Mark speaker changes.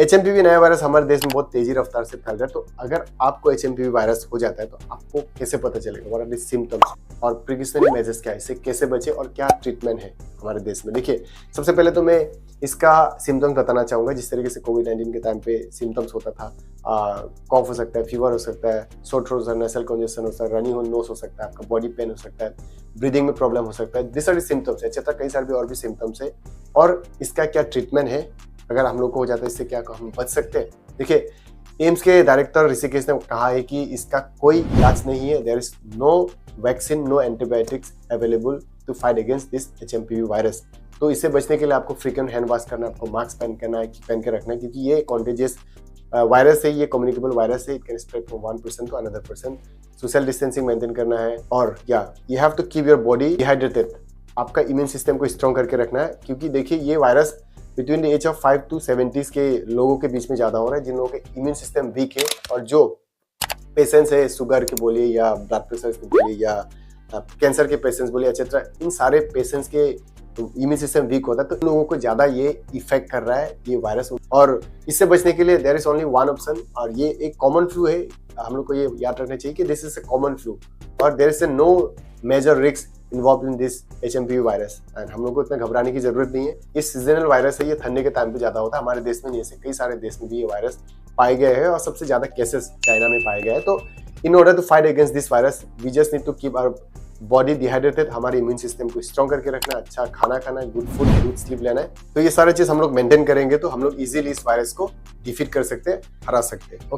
Speaker 1: HMPV नया virus हमारे देश में बहुत तेजी रफ्तार से फैल रहा है। तो अगर आपको HMPV वायरस हो जाता है तो आपको कैसे पता चलेगा, व्हाट आर द सिम्टम्स और प्रिकॉशनरी मेजर्स क्या है, इससे कैसे बचे और क्या ट्रीटमेंट है हमारे देश में। देखिए, सबसे पहले तो मैं इसका सिम्टम्स बताना चाहूंगा। जिस तरीके से कोविड-19 के टाइम पे सिम्टम्स होता था, कॉफ हो सकता है, फीवर हो सकता है, सोर थ्रोट हो सकता है, नेसल कंजेशन हो सकता है, रनिंग नोज हो सकता है, आपका बॉडी पेन हो सकता है, ब्रीदिंग में प्रॉब्लम हो सकता है। This are the symptoms. अच्छा, कई सारे भी और भी सिम्टम्स है और इसका क्या ट्रीटमेंट है, अगर हम लोग को हो जाता है इससे क्या हम बच सकते हैं। देखिए, एम्स के डायरेक्टर ऋषिकेश ने कहा है कि इसका कोई इलाज नहीं है। There is no vaccine, no antibiotics available to fight against this HMPV virus. तो इससे बचने के लिए आपको फ्रीक्वेंट हैंड वॉश करना है, आपको मास्क पहन के रखना है, क्योंकि ये कॉन्टेजियस वायरस है, ये कम्युनिकेबल वायरस है। It can spread from one person to another person. Social distancing maintain करना है और you have to keep your body dehydrated. आपका इम्यून सिस्टम को स्ट्रॉन्ग करके रखना है, क्योंकि देखिए ये virus between the age of 5 to 70 के लोगों के बीच में ज़्यादा हो रहा है, जिन लोगों के इम्यून सिस्टम वीक है और जो पेशेंट्स है, शुगर के बोलिए या ब्लड प्रेशर के बोलिए या कैंसर के पेशेंट्स बोलिए, एक्सेट्रा, इन सारे पेशेंट्स के इम्यून सिस्टम वीक होता है, तो इन लोगों को ज़्यादा ये इफेक्ट कर रहा है ये वायरस। और इससे बचने के लिए there is only one option, और ये एक कॉमन फ्लू है। हम लोग को ये याद रखना चाहिए कि this is a common flu और there is no major risk involve in this HMPV virus. And हम लोग को इतना घबराने की जरूरत नहीं है। ये सीजनल वायरस है, ये ठंडे के टाइम पे ज्यादा होता है। हमारे देश में नहीं, ऐसे कई सारे देश में भी ये वायरस पाए गए हैं और सबसे ज्यादा केसेस चाइना में पाए गए हैं। तो in order to fight against this virus we just need to keep our body dehydrated, हमारे इम्यून सिस्टम को स्ट्रॉन्ग करके रखना, अच्छा खाना खाना है, गुड फूड, गुड स्लीप लेना है। तो ये सारे चीज हम लोग मेंटेन करेंगे तो हम लोग इजीली इस वायरस को डिफीट कर सकते हैं, हरा सकते हैं। ओके।